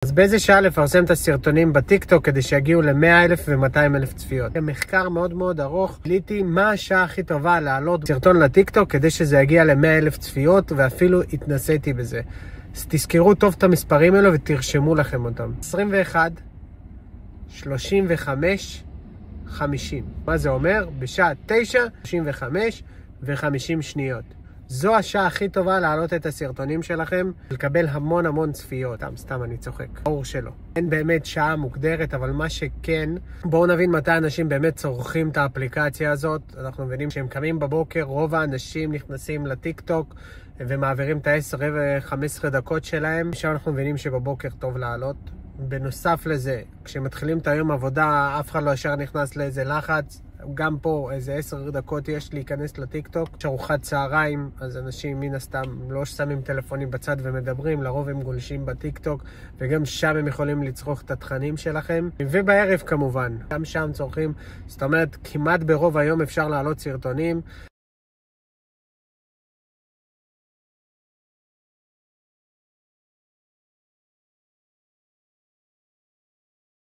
אז באיזה שעה לפרסם את הסרטונים בטיקטוק כדי שיגיעו ל-100,000 ו-200,000 צפיות? במחקר מאוד מאוד ארוך גיליתי מה השעה הכי טובה להעלות סרטון לטיקטוק כדי שזה יגיע ל-100,000 צפיות, ואפילו התנסיתי בזה. אז תזכרו טוב את המספרים האלו ותרשמו לכם אותם. 21, 35, 50. מה זה אומר? בשעה 9, 35 ו-50 שניות. זו השעה הכי טובה להעלות את הסרטונים שלכם, לקבל המון צפיות. סתם אני צוחק. ברור שלא. אין באמת שעה מוגדרת, אבל מה שכן, בואו נבין מתי אנשים באמת צורכים את האפליקציה הזאת. אנחנו מבינים שהם קמים בבוקר, רוב האנשים נכנסים לטיקטוק ומעבירים את ה-10-15 דקות שלהם. שם אנחנו מבינים שבבוקר טוב לעלות. בנוסף לזה, כשמתחילים את היום עבודה, אף אחד לא ישר נכנס לאיזה לחץ. גם פה איזה 10 דקות יש להיכנס לטיקטוק. יש ארוחת צהריים, אז אנשים מן הסתם לא שמים טלפונים בצד ומדברים, לרוב הם גולשים בטיקטוק, וגם שם הם יכולים לצרוך את התכנים שלכם. ובערב כמובן, גם שם צורכים. זאת אומרת, כמעט ברוב היום אפשר להעלות סרטונים.